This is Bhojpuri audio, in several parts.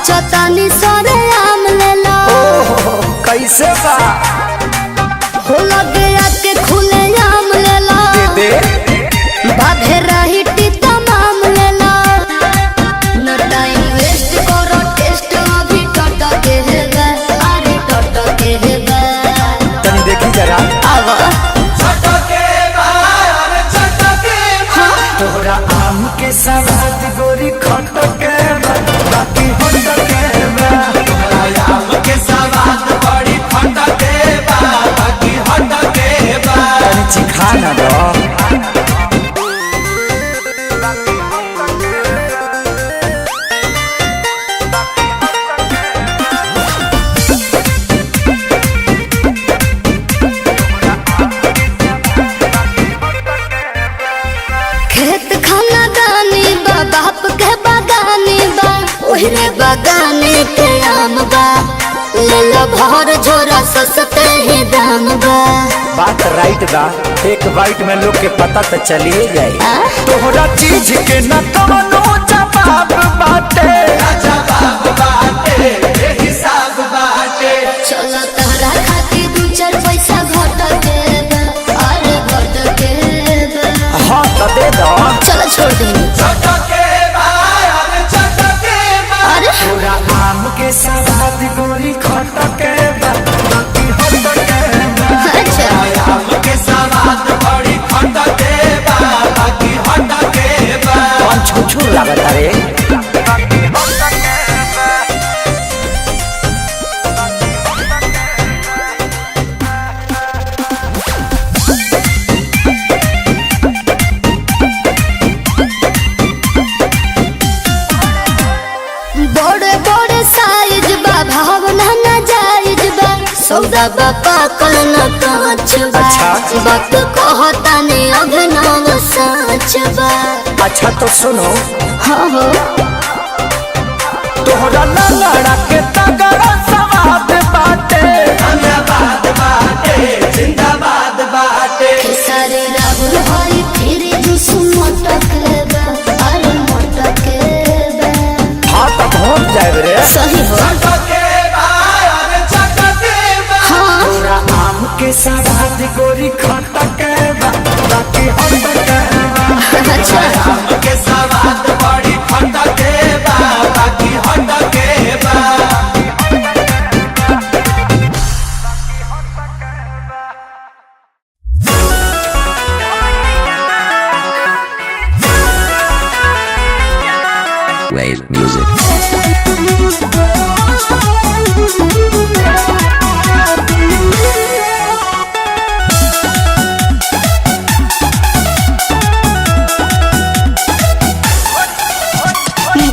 चतानी सरे आम लेला। कैसे बा हो लगे आके खुले आम लेला। दे बाधे रही तमाम लेला। न टाइम वेस्ट करो टेस्ट अभी टटके हेबे। अरे टटके हेबे तनी देखी जरा आवा तोहरा आम के सवाद गोरी खटके बाकी हटके तोहरा आम के सवाद बड़ी खटके बाकी हटके तनी चिखा ना दो खेत खाना दानी बा बाप के बागानी बा। ओहरे बागाने के आम बा। लेला भर झोरा सस्ते ही दाम बा। बात राइट बा एक बाइट में लोग के पता तो चलिए जाए तोहरा चीज के न कवनो जवाब बाटे जवाब बाटे हिसाब बाटे चलो तहरा खातिर दू चार पैसा घट के बा। अरे घट के बा। हाँ तो दे दो चलो छोड़ दे। चटके अरे तोरा आम के सवाद गोरी खटके बाकी हटके अच्छा आम के सवाद बड़ी खटके बाकी हटके कौन छुछुर लागत रे बड़े बड़े साइज बा भावना ना जायज बा। सौदा बा पाकल न कांच बा। अच्छा। वक्त कहता ने अभिनव साच बा। अच्छा तो सुनो हाँ हो तोहरा लंगड़ा के तगड़ा सवाद बाटे जिंदाबाद बाटे जिंदाबाद बाटे सारे राहुल हरी फिर जुस मटक बा। अरे मटक बा। हाँ तो पहुँच जाए रे सही हो चटके हाँ तोरा आम के सवाद गोरी खटके बाकी हटके अच्छा आम के सवाद बड़ी खटके बाकी हटके Wave music.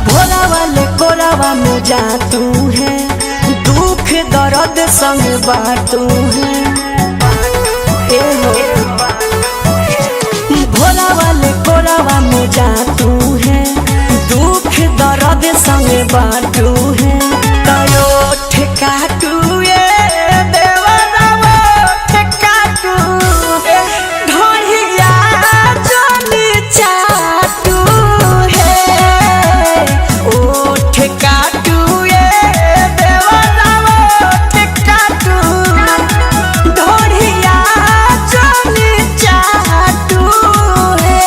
भोला वाले कोरावा में जा तू है दुख दर्द संग बाटू है ए हो भोला वाले कोरावा में जा तू है दुख दर्द संग बाटू है तयो ठेकाटू ए देवरावा ठेकाटू ढोलिया जनी चाटू है ओ ठेकाटू ए देवरावा ठेकाटू ढोलिया जनी चाटू है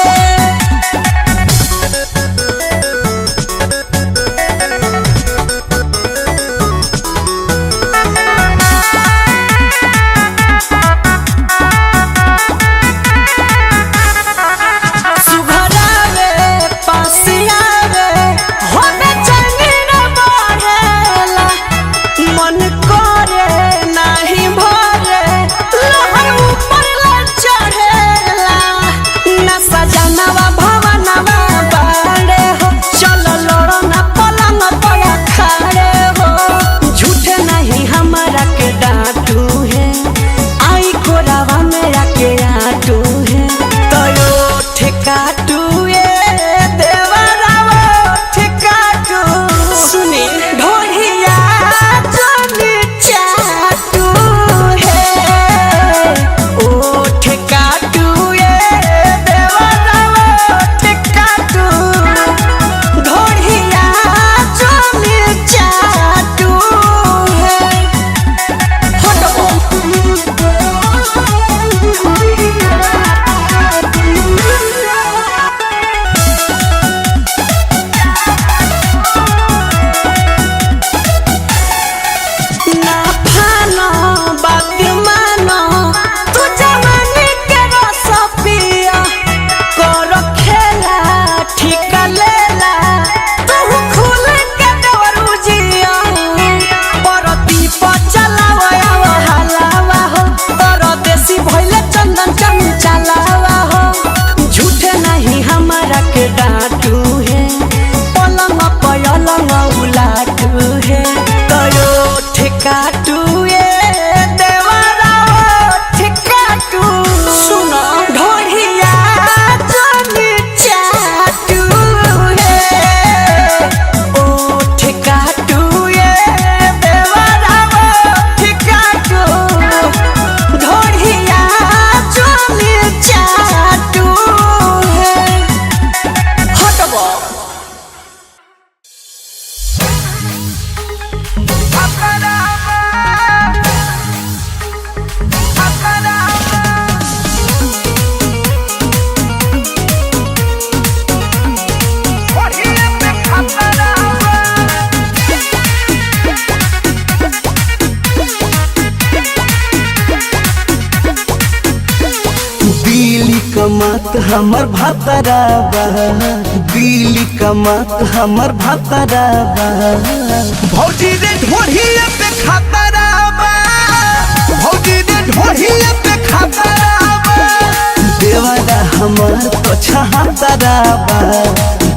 कमात हमर भातराबा, दिल्ली कमात हमर भातराबा। भौजी रे ढोढ़िया पे खातराबा, भौजी रे ढोढ़िया पे खातराबा। देवारा हमार तो छहातराबा,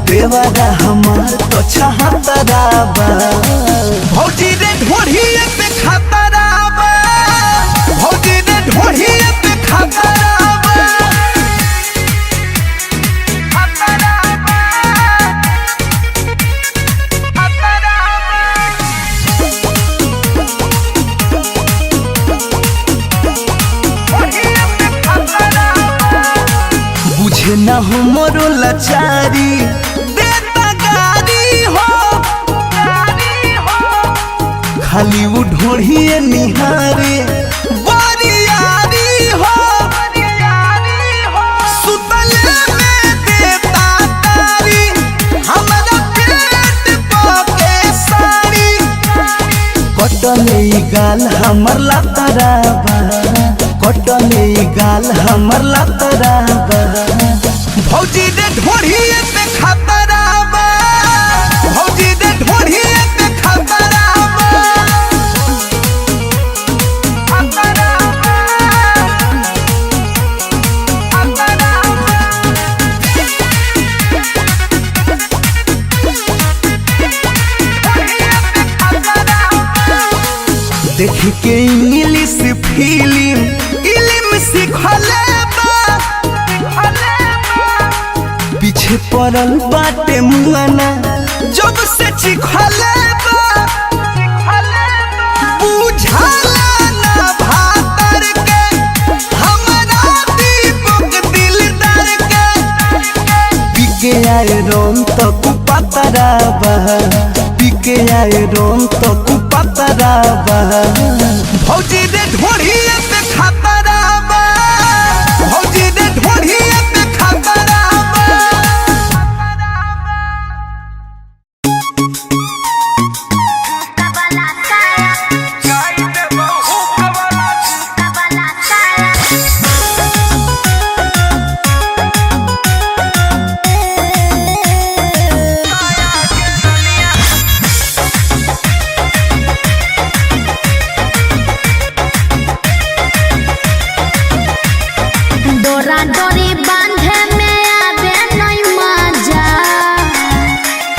देवारा हमार तो छहातराबा। भौजी रे ढोढ़िया पे खातराबा, भौजी रे ढोढ़िया पे खातराबा। बुझे न हो मोरो लाचारी, देता गारी हो, खाली वो ढोढ़िए निहारे बरियारी हो। सुतले में देता तारी, हमरा पेट पके साड़ी। कटले गाल हमर लातराबा, कटले गाल हमर लातराबा। भौजी रे ढोढ़िए पे खातराबा, भौजी रे ढोढ़िए पे खातराबा। देख के इंग्लिश फिल्म इल्म सिखले बा, पीछे पड़ल बाटे मुआना जब से चिखले बा। बुझाला ना भातर के हमरा दीपक दिलदार के। पीके आए रोम तो कुपातराबा, पीके आए रोम तो कुपातराबा। भौजी रे ढोढ़िए पे खातराबा, भौजी रे ढोढ़िए पे खातराबा। डोरा डोरी बांधे में आवे नहीं मजा।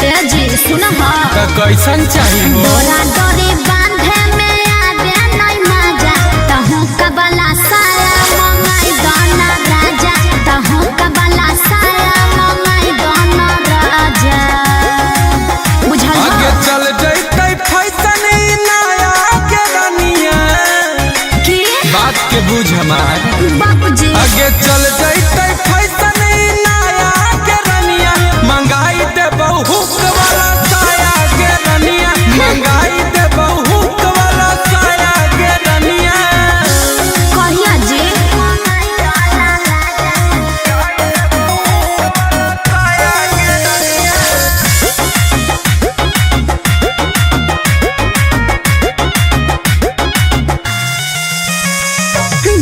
तेजी सुन हा, कैसन चाहिए डोरा डोरी बांधे में आवे नहीं मजा। तहु कबला साया मंगाई दाना राजा, तहु कबला साया मंगाई दाना राजा। बुझल आगे चल जैते फैशन नया के रनिया, की बात के बुझ हमार। बाबूजी आगे चल जैते फैशन नया के रनिया, मंगाई दे बहुत वाला साया के रनिया, मंगाई दे बहुत वाला साया के रनिया। कहिया जी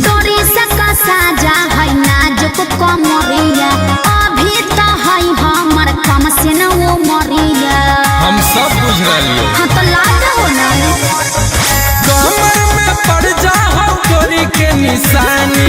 डोरी से साजा है नाजुक कमरिया, अभी तो है हमर कम से न वो मरिया। हम सब बुझ रही हाँ तो लाज हो ना, कमर में पड़ जा गोरी के निशानी,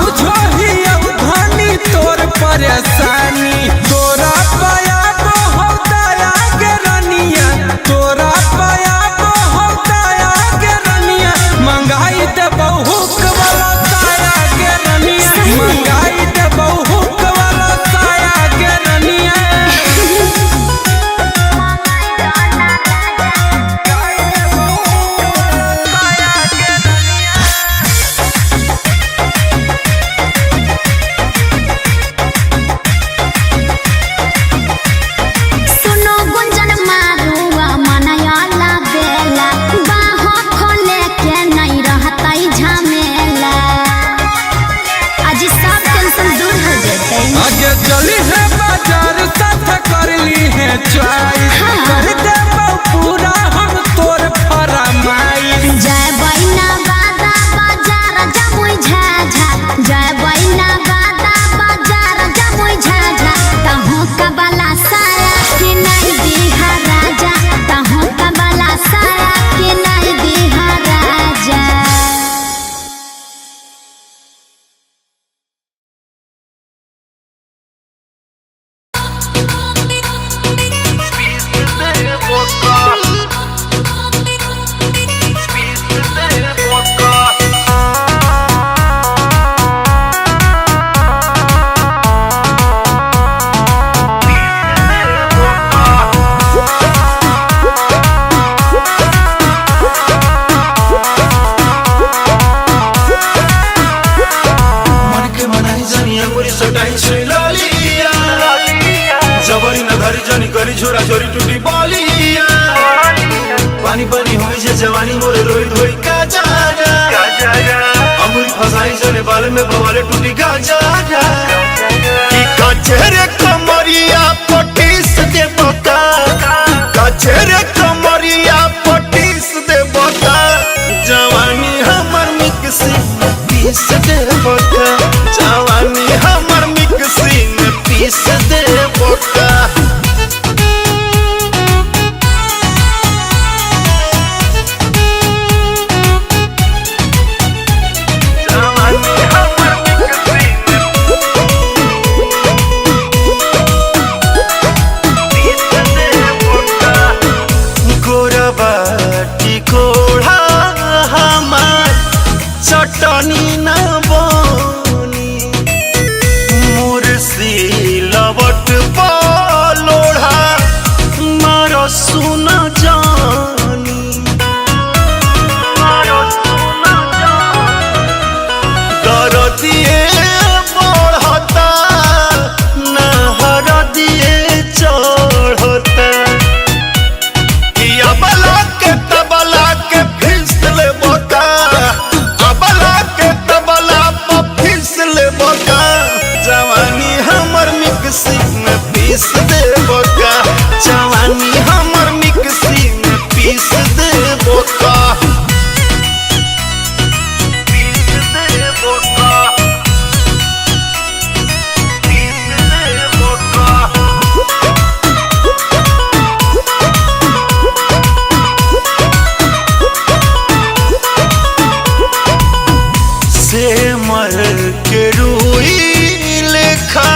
बुझो ही अब धनी तोर परेशानी। तोरा पाया को हो दया के रनिया, तोरा पाया को हो दया के रनिया, मंगाई दे बहुत वाला साया के रनिया, मंगाई दे बहुत वाला साया के रनिया। सुनो गुंजन मारुआ मनयाला बेला, बाहों खोले के नहीं रहता झमेला। आज सब टेंशन दूर हो जते। आगे चली है बाजार साथ कर ली है चॉइस, कर दे पूरा हम तोर फरमाइश। जय बैना बादा बाजार जमुई झाझा, जय बैना बादा बाजार जवानी मोरे रोई धोई का जागा अमूरी फसाई जने बाल में भवाले टूटी का जागा कि कचरे कमरिया पटीस दे बका कचरे कमरिया पटीस दे बका जवानी हमर मिक्सी में पीस दे बका जवानी हमर मिक्सी में पीस दे बका चटनी न बनी मुर्सी लवट लोढ़ा मार सुन जानी कर दिए बढ़ता नहर दिए चढ़ता अबला के तबला के फिसल बका अबला के तबला पर फिसल बका जवानी हमर मिक्सी में पीस दे बका जवानी हमर मिक्सी में पीस दे बका पीस दे बका पीस दे बका से मर के रूई लेखा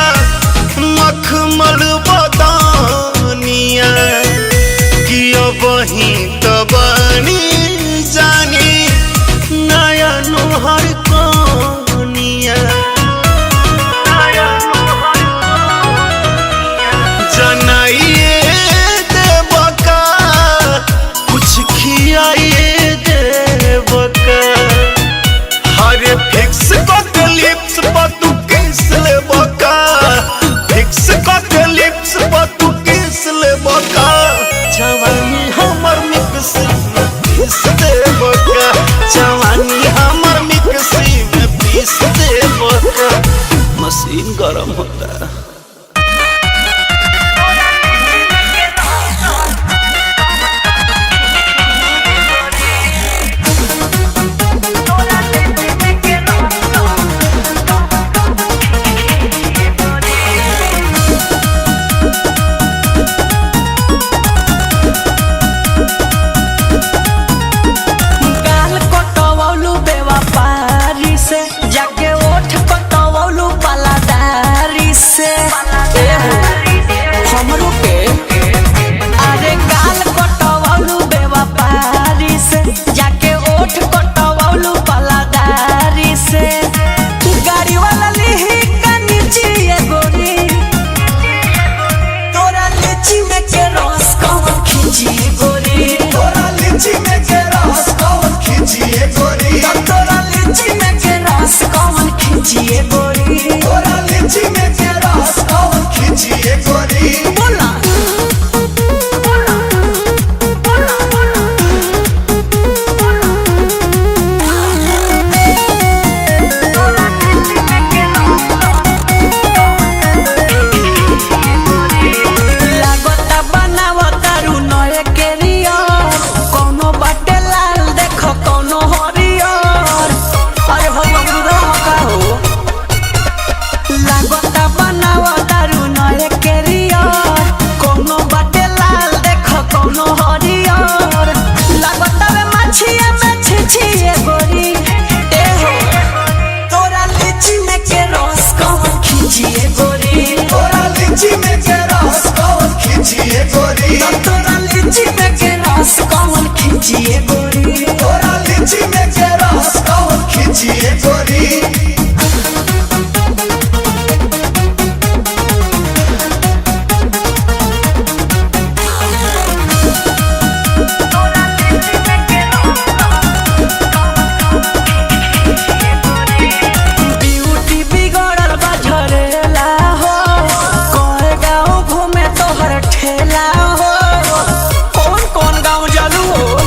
मखमल बदानिया कि वही तबानी जानी नया नोहर कनिया जनाइए देवका कुछ खियाइए देवका हरे फिक्स के लिप्स पर तू किस ले बका फिक्स के लिप्स पर तू किस ले बका जवानी हमर मिक्सी में पीस दे बका जवानी हमर मिक्सी में पीस दे बका मशीन गरम होता है जाके ओठ कटवलू पलादारी से हमरो के अरे गाल कटवलू बेवपारी से जाके ओठ कटवलू पलादारी से गाड़ी वाला लिही का नीचे ये गोरी तोरा लीची में के रस कौन खींची गोरी तोरा लीची में के रस कौन खींची गोरी तोरा लीची में के रस कौन खींची गोरी तोरा लीची में के रस कौन खींची गोरी बोला लागता बनावता रू नए केरियर कोनो बाटे लाल देखो कोनो हरियर अरे हो बबुरा का हो लागता बनावता रू नए केरियर कोनो बाटे लाल देखो कोनो हरियर लागता वे मछिया में छिछिए गोरी ए हो तोरा लीची में के रस कौन खींचिए गोरी तोरा लीची में के रस कौन खींचिए गोरी तोरा लीची में के रस कौन खींचिए गोरी तोरा लीची में के रस कौन खींचिए गोरी ब्यूटी बिगड़ल बा झरेला हो कोई गाँव घूमे तोहर ठेला हो कौन कौन गाँव जलू हो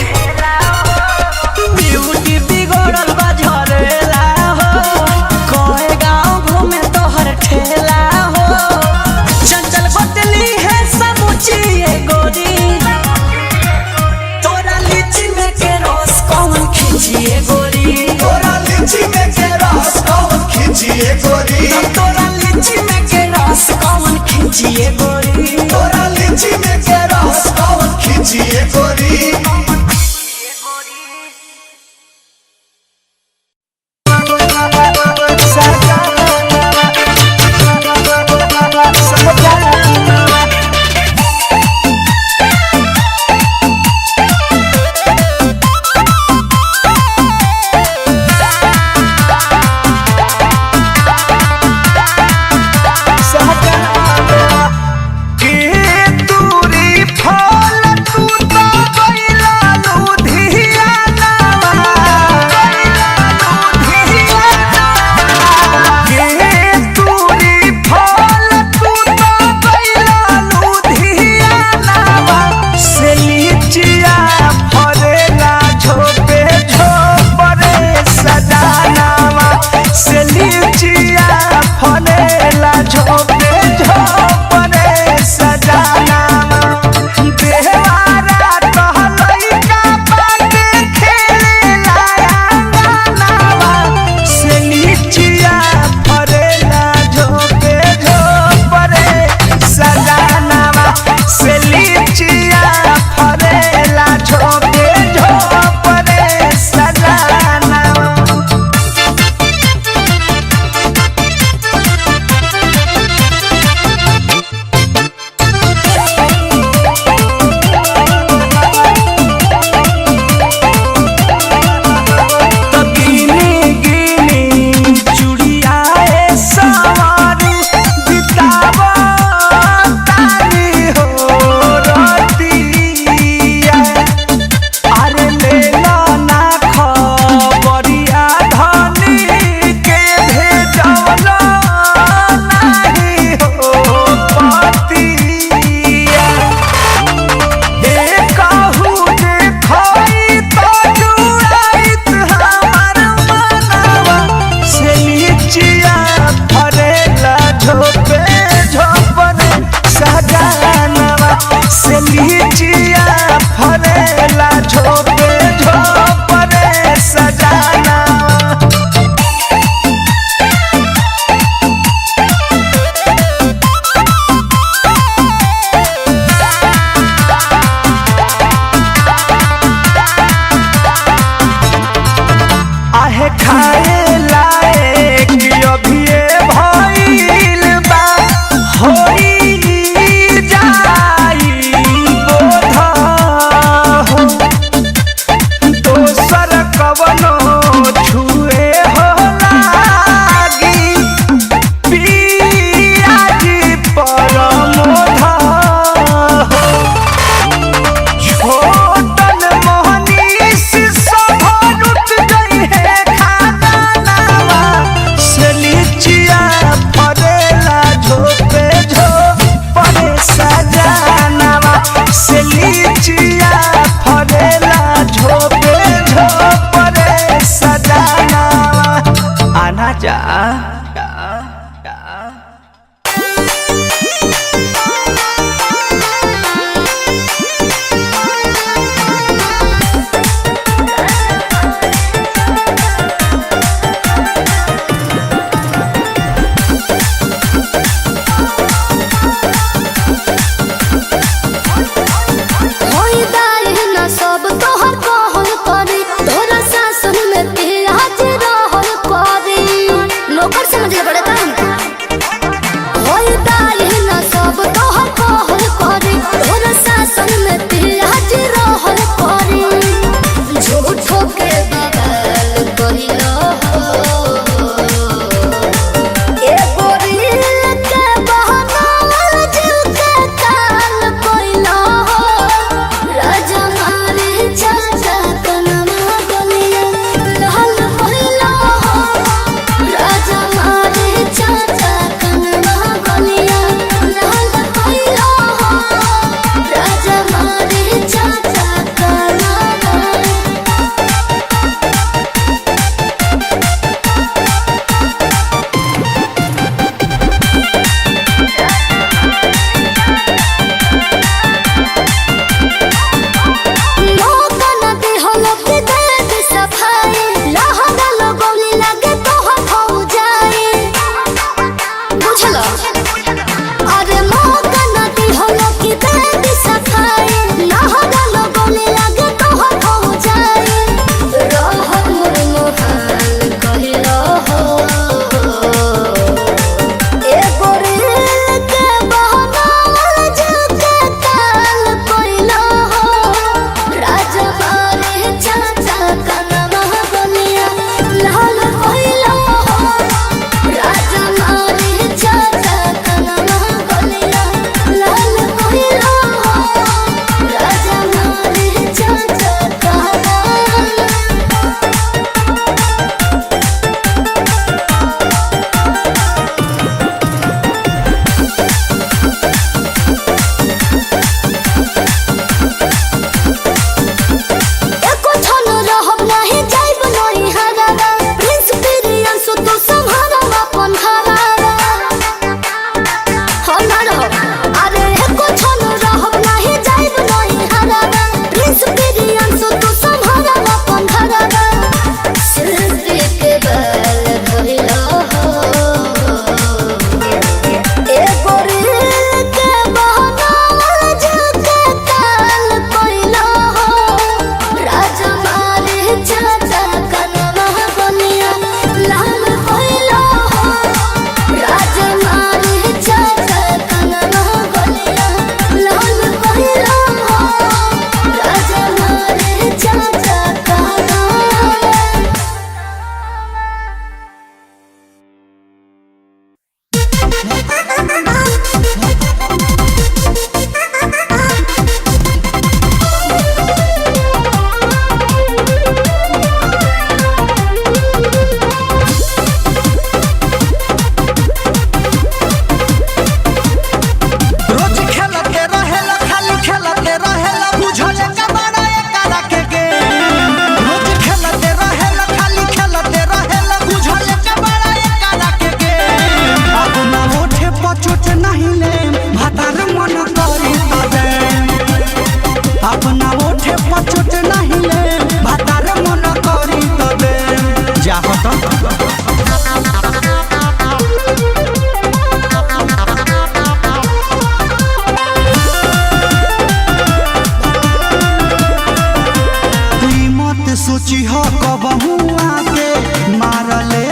सोची हो कबहू आके मार ले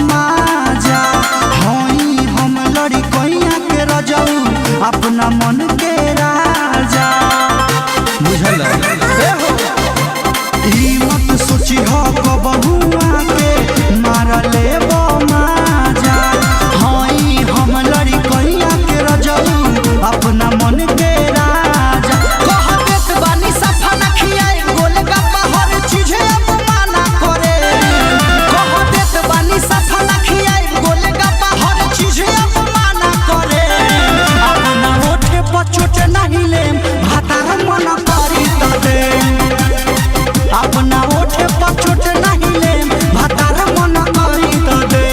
माजा हई हम लड़ी कैया के रजऊ अपना मन के राजा बुझल ई मत सोची हो कबहू आके मार ले माजा हई हम लड़ी कैया के रजऊ अपना मन के राजा कह देत बानी सफा न खियाई गोलगप्पा हर चीज अपमाना करे कह देत बानी सफा न खियाई गोलगप्पा हर चीज अपमाना करे अपना ओठे पर चोट नहीं लेम भातार मन करी त दे अपना ओठे पर चोट नहीं लेम भातार मन करी त दे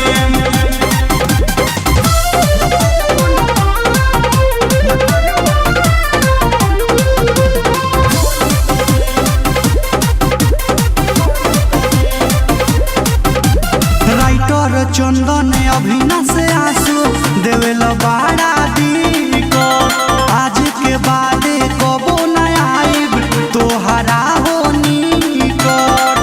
राइटर चंदन अभिना से आंसू देवेल बाड़ा दी को आज के बाद कबो न आइब तोहरा हो निकट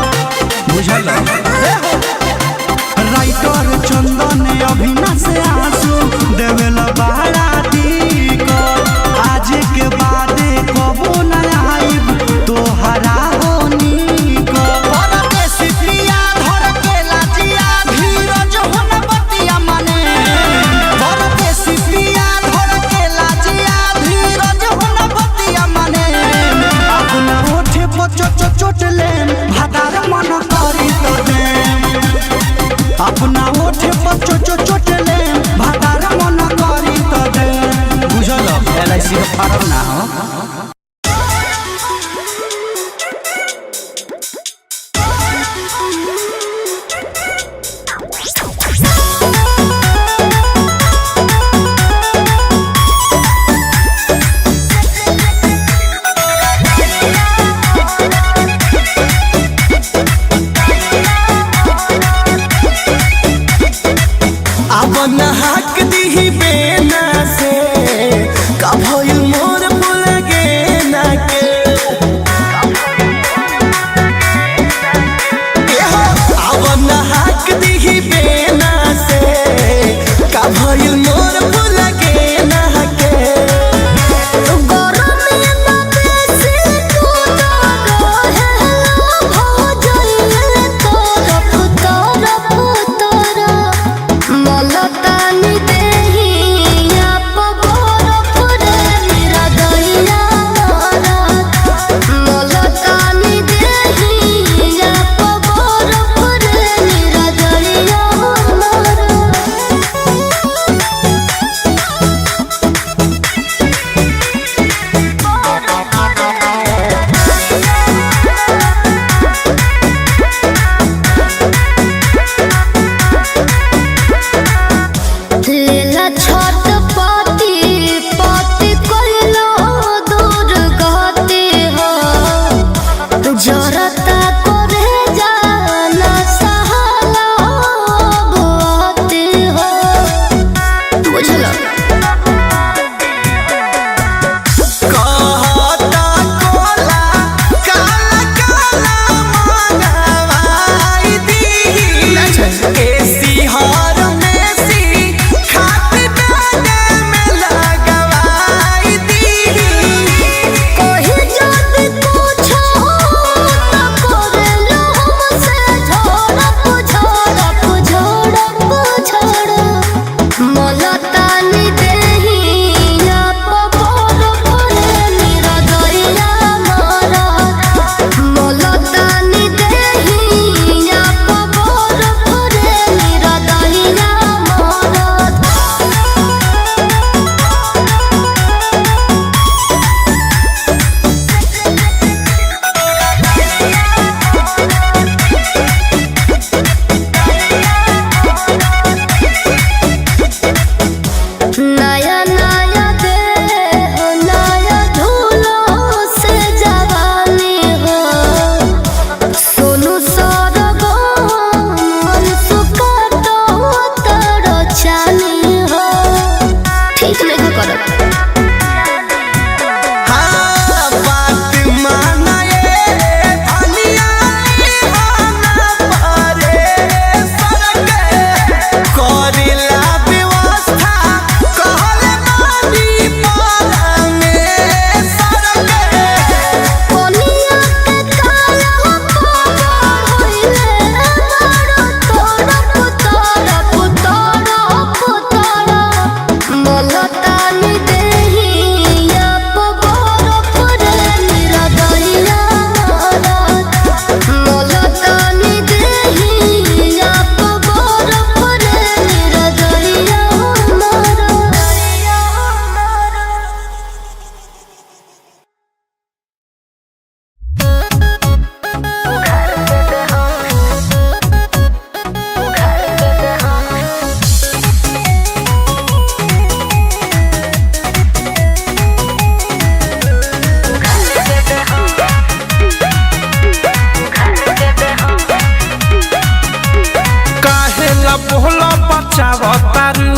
मचावतारू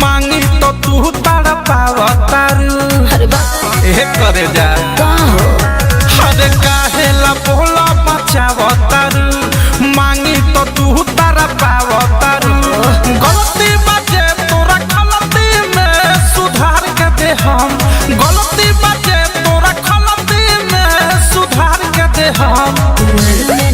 मांगी तो तू तारा पावतारू ए करे जा अरे काहेला बोला मचावतारू मांगी तो तू तारा पावतारू गलती बाजे तोरा गलती में सुधार के दे हम गलती बाजे तोरा गलती में सुधार के दे हम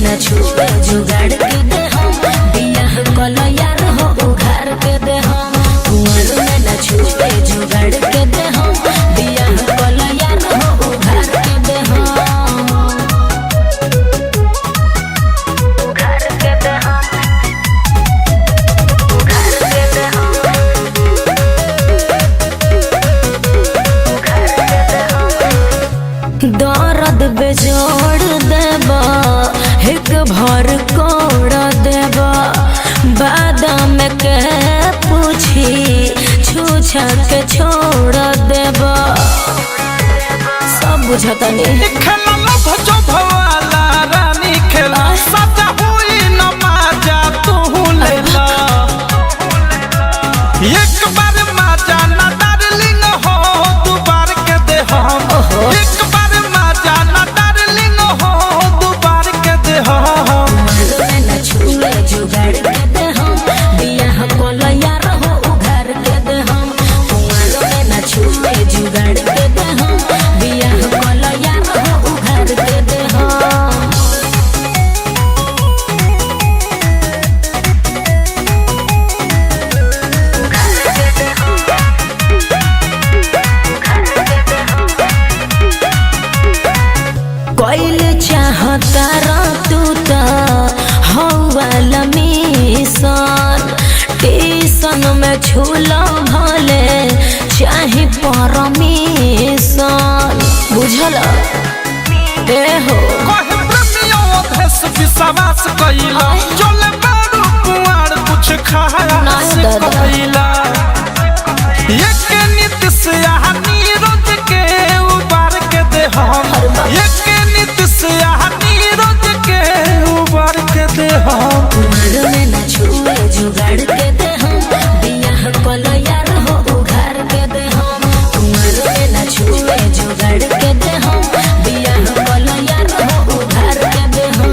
न छुपे जुगाड़ के दे हम बियाह कलो यार हो उघार के दे हम कुंवर में न छुपे जुगाड़ के दे हम बियाह कलो यार हो उघार के दे हम उघार के दे हम उघार के दे हम उघार के दे हम दर्द बेजोड़ देबा एक भर कोड़ देबा बादाम के पूछी छूछा के छोड़ देबा सब बुझता नहीं खेला लभ जो भवाला रानी खेला सजा हुई न माजा तू लेला एक बार माजा ना डार्लिंग हो दो बार के दे हम एक बार माजा ना डार्लिंग हो दो बार के दे हम न छुए जुगाड़ के दे हम बियाह कोलो यार हो उघार के दे हम कुंवर न छुए जुगाड़ के दे हम बियाह कोलो यार हो उघार के दे हम कोइल चाहता तू तो हवाला मिशन टीसन में छूला भले चाहे परमिशन बुझल ए हो कहे प्रेमियों देश विश्वास कइला चले बारू कुआर कुछ खाया से कइला एक नीति से नीरज के उबार के दे हम एक नीति से नीरज के उबार के दे हम कुंवर में न छुए जुगाड़ के दे हम बियाह कोलो यार हो उघार के दे हम कुंवर में न छुए जुगाड़ के दे हम बियाह कोलो यार हो उघार के दे हम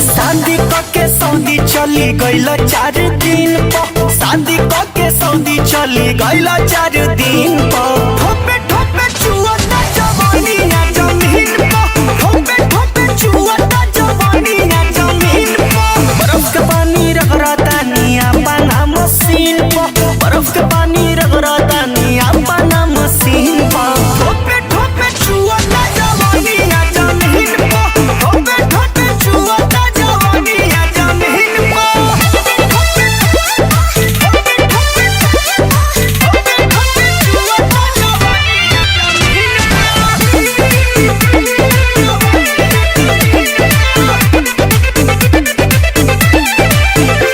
शादी के सऊदी चली गइल 4 दिन पर शादी के सऊदी चली गइल 4 दिन पर ठोपे ठोपे चुअता जवानी ना जमीन पर ठोपे ठोपे चुअता जवानी ना जमीन पर बर्फ के पानी रगड़ता निया पाना मशीन पर बर्फ के पानी रगड़ता निया पाना मशीन पर ठोपे ठोपे चुअता जवानी ना जमीन पर ठोपे ठोपे चुअता जवानी ना जमीन पर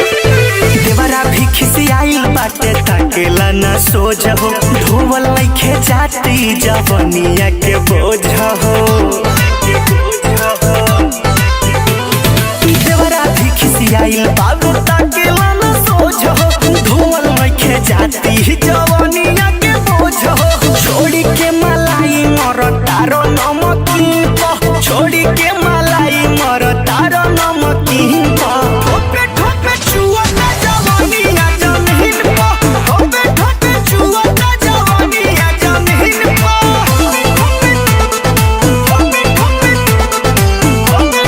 देवरा भी खिसियाइल बाटे ताकेला ना सोझ हो धोवल लइखे जाती जवनिया के बोझ हो देवरा भी खिसियाइल बाबू ताकेला ना सोझ हो धोवल लइखे जाती जवनिया के बोझ हो छोड़ी के मलाई मर तारो नमकीन पर छोड़ी के मलाई मर तारो नमकीन पर ठोपे ठोपे चुअता जवानी ना जमीन पर ठोपे ठोपे चुअता जवानी ना जमीन पर ठोपे ठोपे ठोपे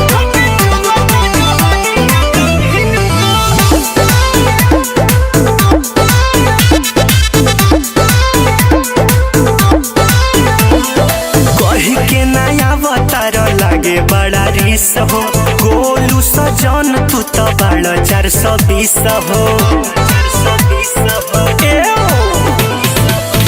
ठोपे चुअता जवानी ना जमीन कही के नया अवतार लागे बड़ा रिस हो गोलू सजन तू तो बड़ा 420 हो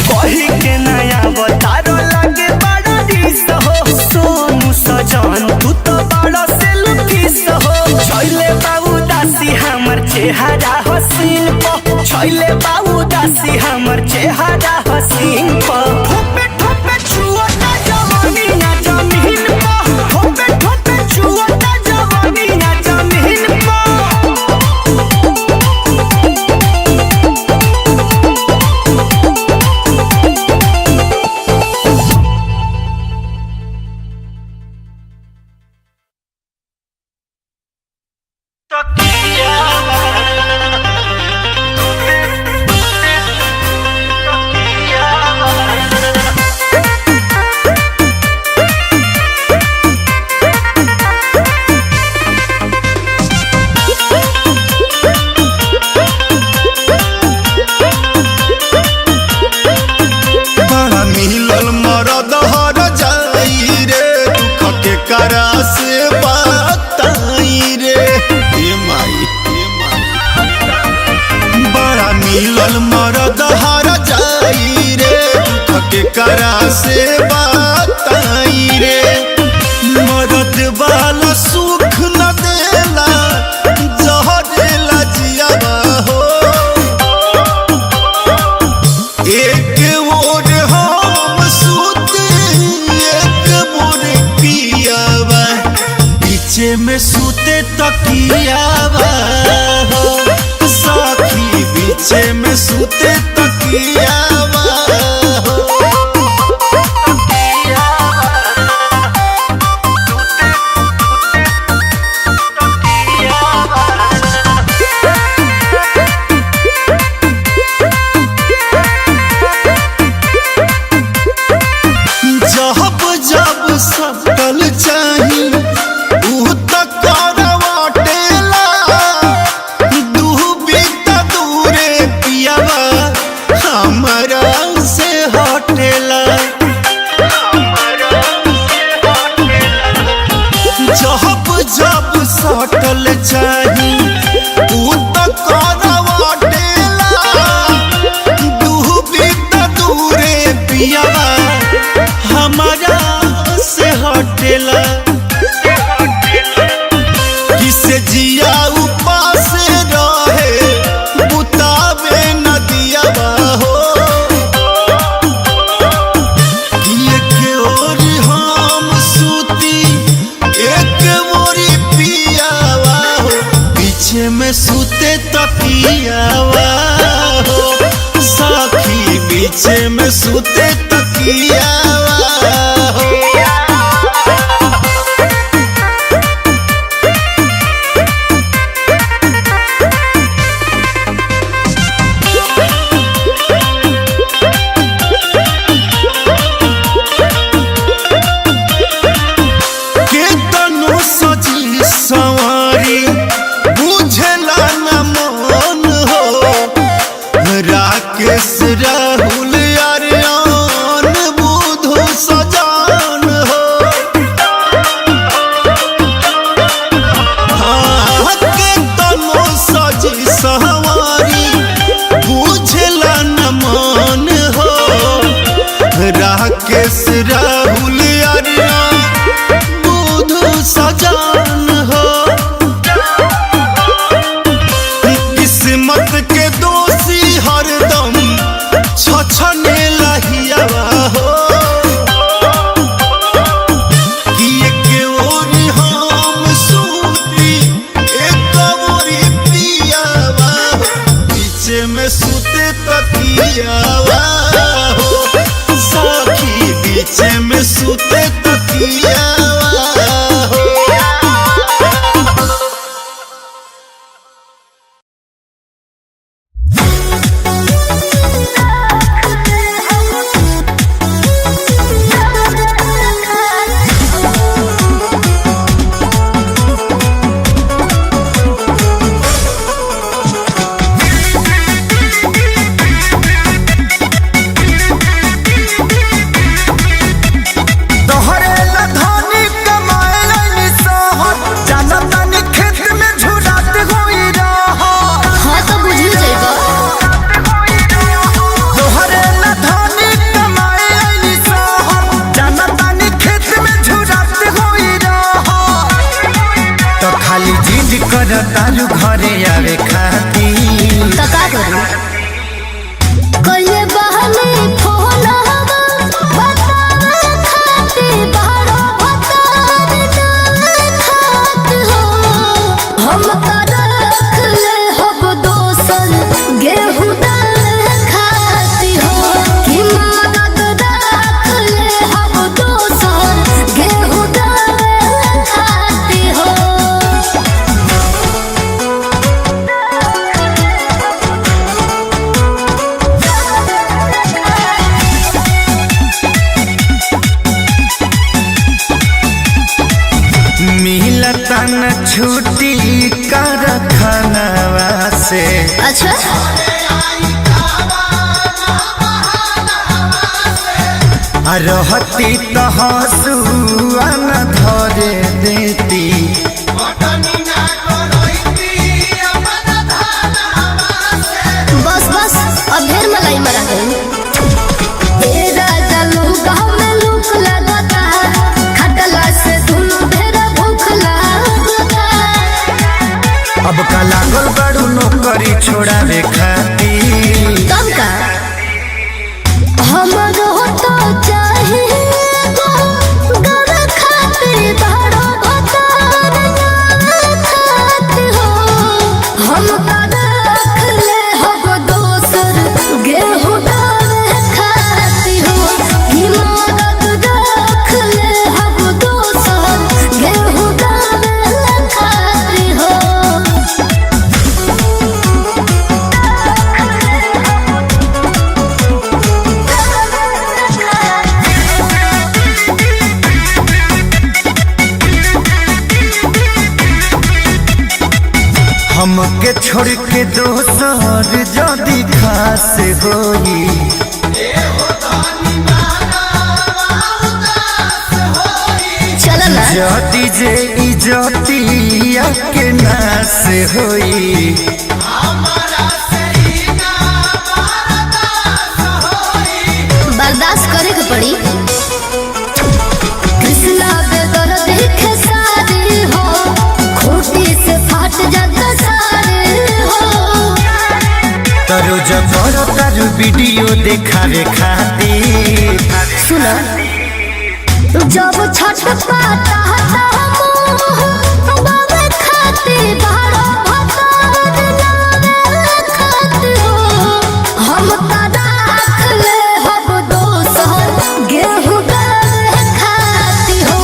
कही के नया बतारो लगे बड़ा दिस हो सोनू सजन तू तो बड़ा सेल्फिश हो छैले बाबू दासी हमर चेहरा हसीन प छैले बाबू दासी हमर चेहरा हसीन प ठोपे ठोपे छुअता जवानी ना जमीन प ठोपे ठोपे छुअता जवानी ना जमीन प बड़ा मिलल मरद हर जाई रे दुख के करा से बताई रे हे माई बड़ा मिलल मरद हर जाई रे दुख के करा से बताई रे मरद वाला सुख न देला जहरेला जियावा हो एक मोर हम सूते एक मोर पियावा पीछे में सूते तकियावा हो साखी पीछे में सूते तकियावा हो जब जब सकल चाही ऊ त करवाटेला दूबी त दूरे पियावा हमरा से हटेला जब जब सकल चाही ऊ त करवाटेला दूबी त दूरे पियावा हमारा से हटेला किसे जिया उपास रहे बुतावे नदिया हो एक ओर हम सूती एक ओरी पियावा हो पीछे में सूते तकियावा हो साखी पीछे में सूते तकियावा हो केतनो सजी सवारी बुझला न मन हो राकेश राहुल आर्यन बुधु सजान हो केतनो सजी सवारी बुझला न मन हो राकेश राहुल आर्यन बुधु सजान हो किस्मत के दोषी हरदम छछने लहियावा हो कि एक ओर हम सूती एक ओरी पियावा हो पीछे में सूते तकियावा हो साखी पीछे में सूते तकियावा हो दोहरे लधान तो खाली जिद कर तारू घरे आवे खाती तो का करूं कइले बहनी फोन हवा बतावे खाती बारो भतार ना खात हो हम का रख ले हब दोसन गेहूं दाल खाती हो कि मदद रख ले हब दोसन गेहूं दाल खाती हो मिलता न छुट्टी कारखानवा से अच्छा रहती तो हंसुआ न धरे देती बस बस अब ढेर मलाई मरा गई तेरा जलू गाँव में लूक लगता खटला से दुनू ढेर भूख लगता अब का लागल बड़ू नौकरी छोड़ावे खाती तब का हमरो तो चाहिए घर खाती बड़ो भतार ना खाती हो हम का रख ले हब दोसर गेहूं दाल खाती हो कि मदद रख ले हब दोसर गेहूं दाल खाती हो हमके छोड़ के दोसर जदी खास होई चल ना जदी जे इजतिया के नास होई बर्दाश्त करे के पड़ी कृष्णा बेदर देखे सारी हो खूटी से फाट जाता सारे हो तारो जबर तारो वीडियो देखावे खातिर सुना जब छठ पाता बाबे खाती बारो भतार नावे खाती हो हम का रख ले हब दोसर गेहूं दाल खाती हो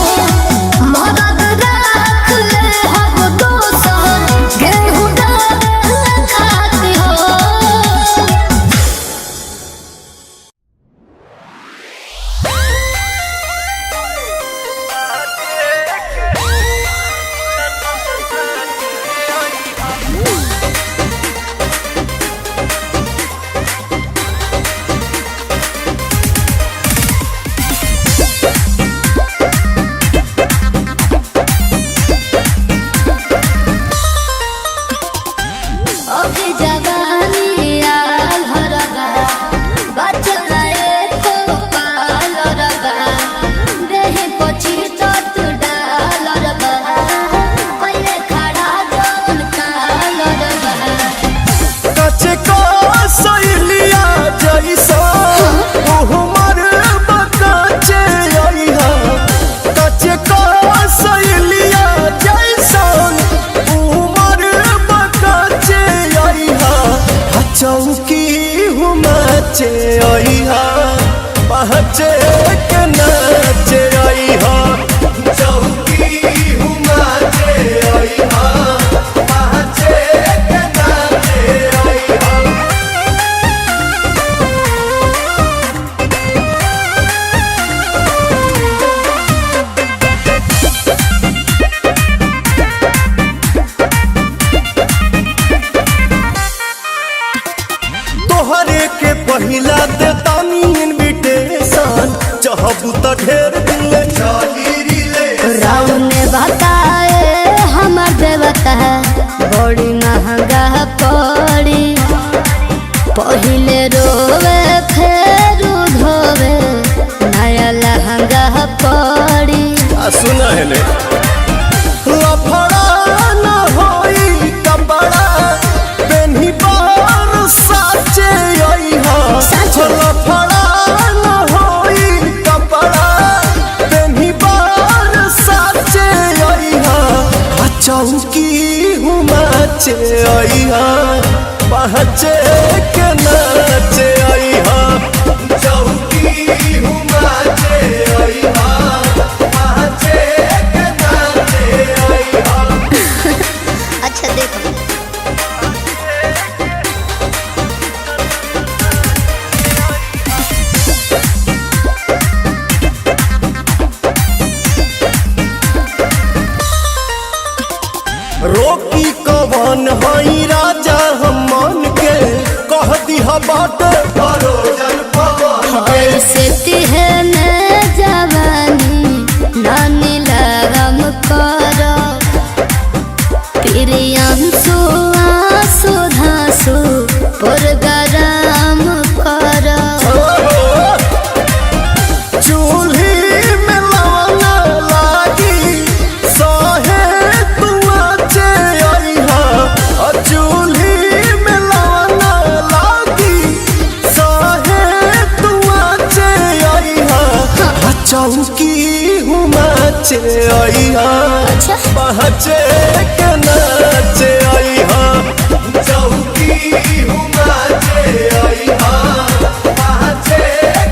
मदद रख ले हब दोसर गेहूं दाल खाती हो ओके जवानी आल हरगा बचला एको पाल रगा देहि पछि तत डाल रगा पहिले खड़ा जौन काल रगा कचे को सैलिया जैसा उमर बकाचे आइहा कचे को सैलिया जैसा उमर बकाचे आइहा चौकी हुमाचे आइहा पहचे के नाचे आइहा चौकी हुमाचे आइहा पहचे के नाचे आइहा तोहरे के पहिला दे तानी इनविटेशन चाहबू त ढेर दिन ले चली रिले राव ने बताए हमर देवता बड़ी महंगा पड़ी पहिले रोवे फेर धोवे नया लहंगा पड़ी सुना है ले लफड़ा हुमाचे आईहा पहचे के नाचे आईहा चौकी हुमाचे आईहा पहचे के नाचे आईहा। अच्छा देखो रोकी कवन हई राजा हम मन के कह दिहा बाट परोजन पवन ऐसे तिहने जवानी नानी लगम करो प्रियांशु आंसू धांसू पुरगराम करो चूल्ही में लवना लागी सहे तुआचे आईहा चूल्ही में लवना लागी सहे तुआचे आईहा चौकी हुमाचे आईहा अच्छा पहचे के नाचे आईहा चौकी हुमाचे आईहा पहचे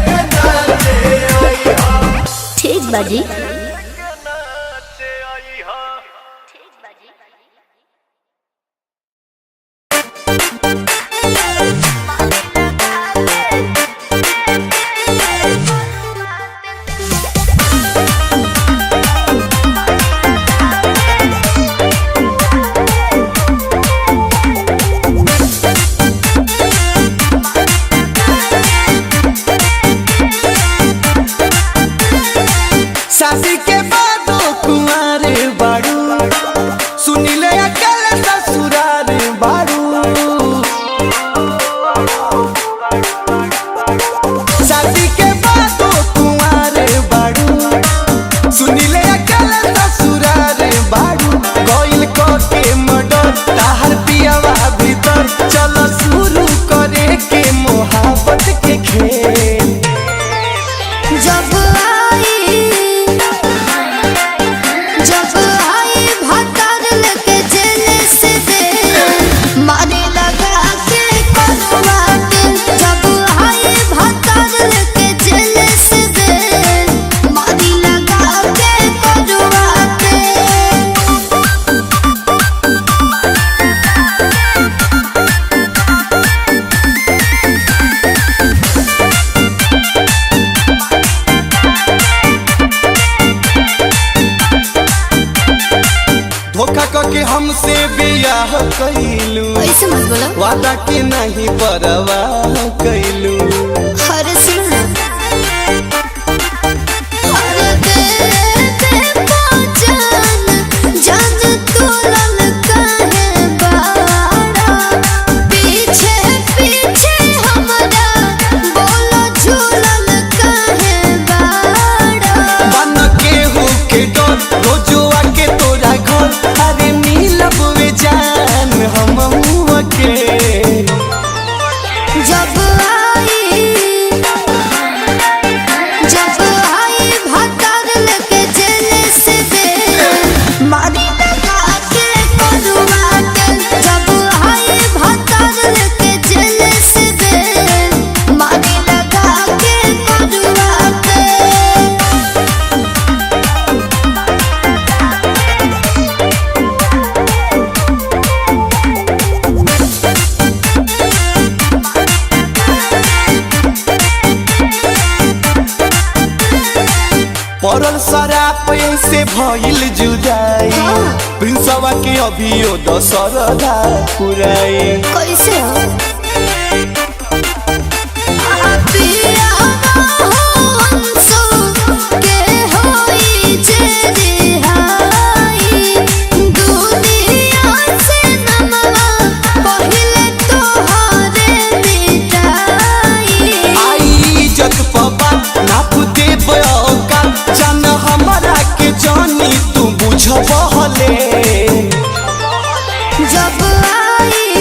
के नाचे आईहा। ठीक बाजी शादी के बाद कुमार बाड़ू सुनिले अकेले ससुरार बाड़ू शादी के बाद कुमार बाड़ू सुनिले अकेले ससुरार बाड़ू कोइल को के मडर ताहर पियावा भीतर चलो शुरू करे के मोहब्बत के खेल जब आई भतर लेके जेल से दे मारे लगा के करवा के जब आई भतर लेके जेल से दे मारे लगा के करवा के धोखा करके हमसे बियाह कैलू ऐसे मत बोलो वादा के नहीं परवाह कैलू अरे सुन अरे दे पहचान जान तू ललकाहे बाड़ा पीछे पीछे हमरा बोलो झूलल काहे बाड़ा बन के हो के डर रोजुआ के तोरा घर अरे मिलब वे जान हम के जब आई भतर लेके जेल से दे मारी लगा के करवा के जब आई भतर लेके जेल से दे मारी लगा के करवा के पड़ल शराब से भइल जुदाई प्रिंसवा के अभियो दशरदा पुराई कैसे हो पिया हो हंसो के होई जे रिहाई दुनिया से नमवा पहिले तोहरे मिटाई आई इज्जत पबा नाप दे बयोका जान हमरा के जानी तू बुझबहले जब आई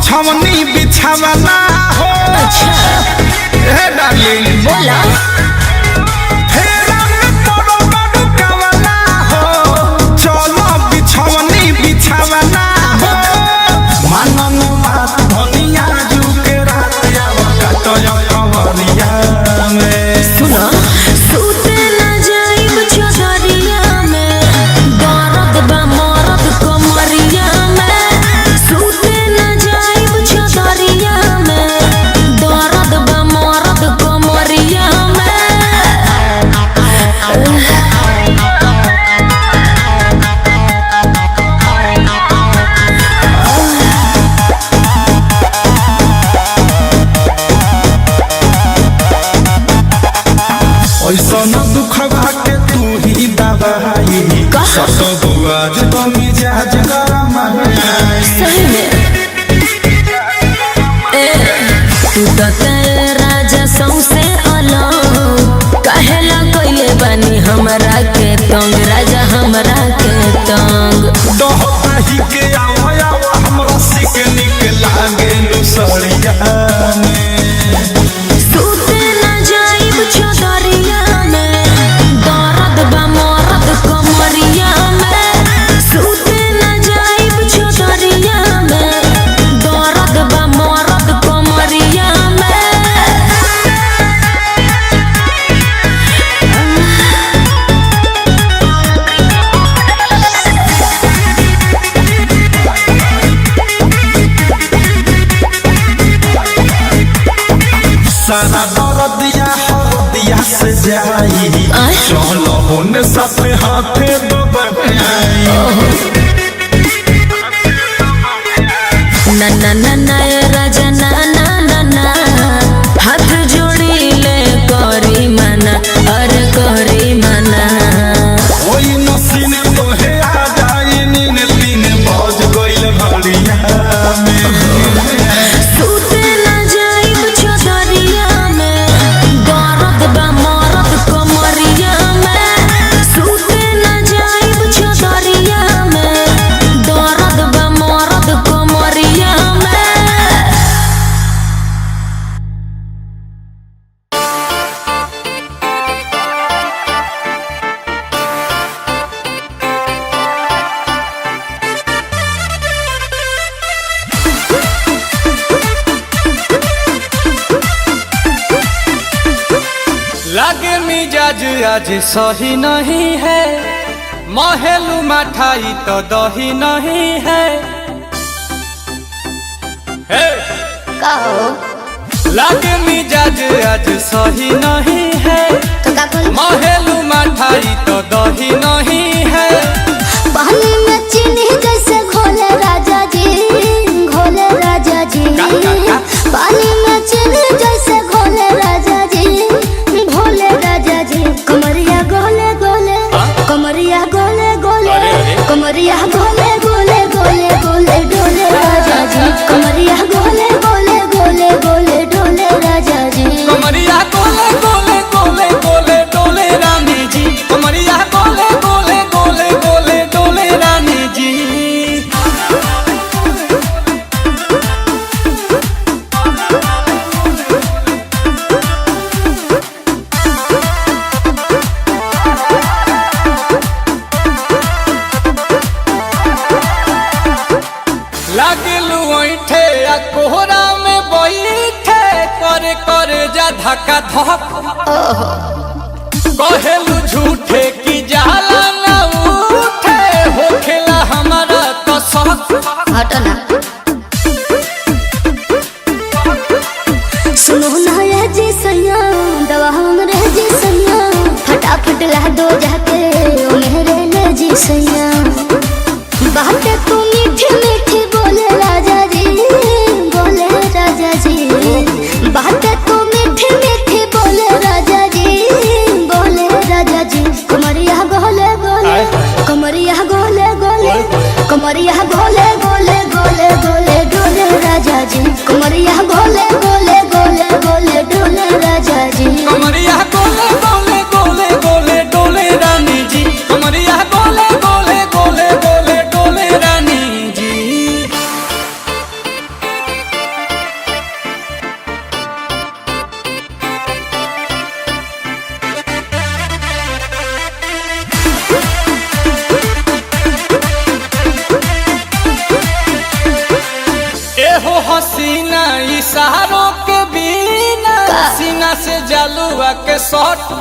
बिछवनी बिछावना हो। हे डार्लिंग बोला फेरा में पड़ो बड़ू कवना हो। चलो बिछवनी बिछावना हो। मानन बात धनिया जुके रात आवा काटो कवरिया में। सुना सूते ना जाइब चौधरिया में, दर्द बा मरद कमरिया में। सूते ना जाइब चौधरिया में, दर्द बा मरद कमरिया में। ऐसा न दुखवा के तू ही दवाई सत बुआज तो मिजाज गरम है। सही में तू तो तेरे राजा सौंसे अलग कहेला कोइले बानी हमरा के तंग, राजा हमरा के तंग। दही के आवा हमरा सिक निक लागे नुसरिया में। सूते ना जाइब चौधरिया में, दर्द बा मरद कमरिया में। सूते ना जाइब चौधरिया में, दर्द बा मरद कमरिया में। सारा दर्दिया हरदिया से जाई चलो होने साथ हाथे दबाई। ना ना ना ना ए राजा ना ना ना ना, हाथ जोड़ी ले करी मना, अरे करी मना। ओई नसीने तोहे आ जाई नीन तीन बज गइल घड़िया में। सूते ना जाइब चौधरिया में, दर्द बा मरद कमरिया में। सूते ना जाइब चौधरिया में, दर्द बा मरद कमरिया में। लागे मिजाज आज सही नहीं है। महलू मठाई तो दही नहीं है। हे लागे मिजाज आज सही नहीं है। महलू मठाई तो दही नहीं है। पानी में चीनी जैसे घोले राजा जी, घोले राजा जी। पानी में चीनी जैसे घोले राजा जी, घोले राजा जी। कमरिया गोले गोले, कमरिया गोले गोले, कमरिया गोले गोले गोले गोले डोले राजा जी। कमरिया गोले गोले गोले गोले डोले राजा जी। कमरिया गोले गोले गोले गोले डोले रानी जी। कमरिया गोले गोले गोले गोले डोले रानी जी। लागलू ऐठे आ कोहरा में बैठे करे करे जा धक्का धक। कहेलू झूठे की जाला न उठे होखेला हमारा तो शक। हटना सुनो ना ये जी सैया, दवा हमरे जी सैया। फटाफट ला दो जाके ओ मेरे ले जी सैया। बातें तू मीठी मीठी बोले राजा जी, बोले राजा जी। बातें तू मीठी मीठी बोले राजा जी, बोले राजा जी। कमरिया गोले गोले, कमरिया गोले गोले, कमरिया गोले गोले गोले गोले डोले राजा जी। कमरिया गोले गोले गोले गोले डोले राजा जी। कमरिया गोले गोले गोले गोले डोले रानी जी। कमरिया गोले गोले गोले गोले डोले रानी जी। हसीना इशारों के बिना सीना से जलुआ के शॉट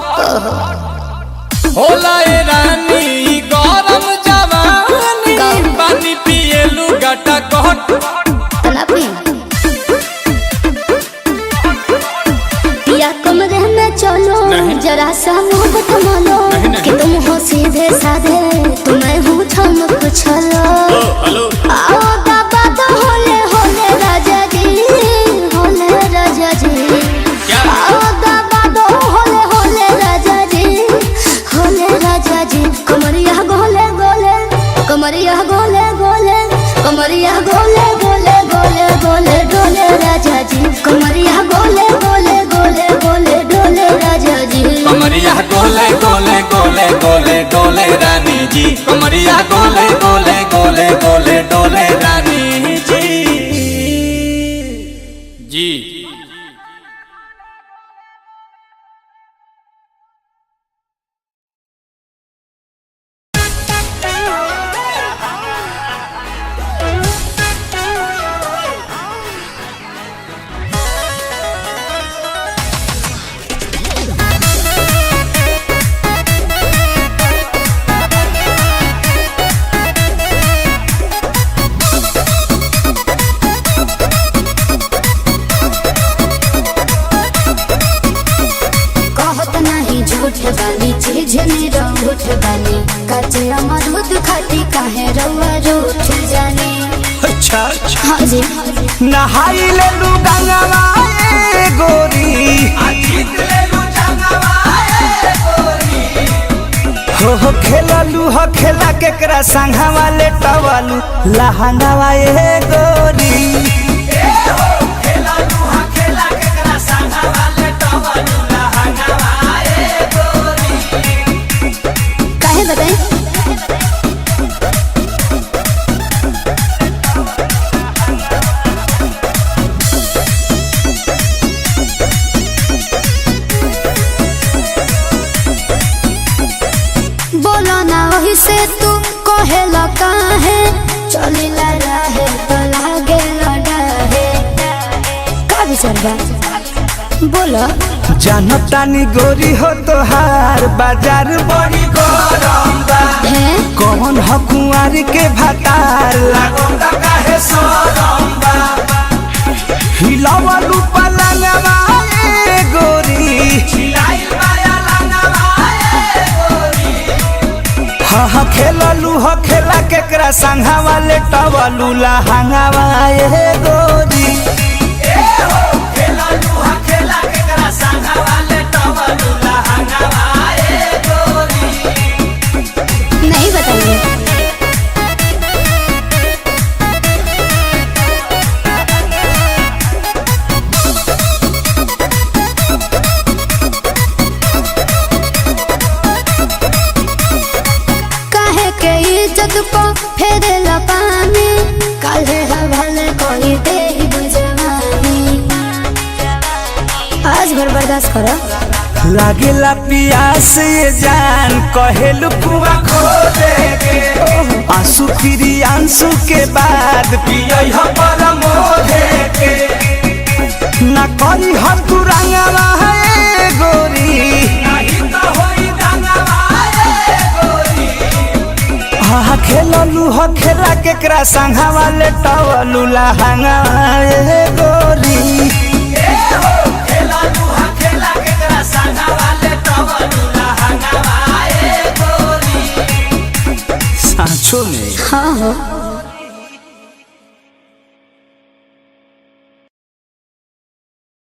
होला ए रानी गरम जवानी पानी पिए लुगाटा कहट या कमरे में चलो जरा सा मोहब्बत मानो कि तुम हो सीधे साधे तुम्हें हूँ चमक छलो आओ बाबा तो होले होले राजा जी होले राजा जी आओ बाबा तो होले होले राजा जी होले राजा जी कमरिया गोले गोले कमरिया गोले गोले कमरिया गोले गोले गोले गोले डोले राजा जी कमरिया गोले गोले गोले गोले डोले राजा जी कमरिया गोले गोले गोले गोले डोले रानी जी कमरिया गोले गोले गोले गोले डोले रानी जी बानी चीज नहीं रूठ बानी कचे अमरूद खाती काहे रउआ रूठ जानी। अच्छा हाँ जी नहाई ले लू गंगवा ए गोरी हो खेललू हो खेला केकरा संघा वाले टवालू लहंगावा ए गोरी काहे बताई बोलो ना वही से तू कहेला काहे चलिला रहे तो लागे लड़ाहे का विचार बा बोलो जनतानी गोरी हो तोहार बाजार बड़ी गरम बा है कौन हो कुंवारी के भातार लागम दा काहे सोरम बा हिलावलू पलंगवा ए गोरी हिलाइल माया लंगवा ए गोरी हा खेललू हो खेला केकरा संघा वाले टवलू लहंगावा ए गोरी नहीं बताइए काहे के इज्जत को फेरेला पानी काहे हवाले कोई दे बुझवानी आज भर बर्दाश्त करो लागेला पियास ये जान कहेलू कुआ खो देगे आंसू फिरी आंसू के बाद पियई ह परमोधे के ना करी ह तू रंगवा है गोरी नहीं तो होई रंगवा है गोरी हा खेललू हो खेला केकरा संघा वाले टवलू लहंगा है गोरी सांचो में हाँ हो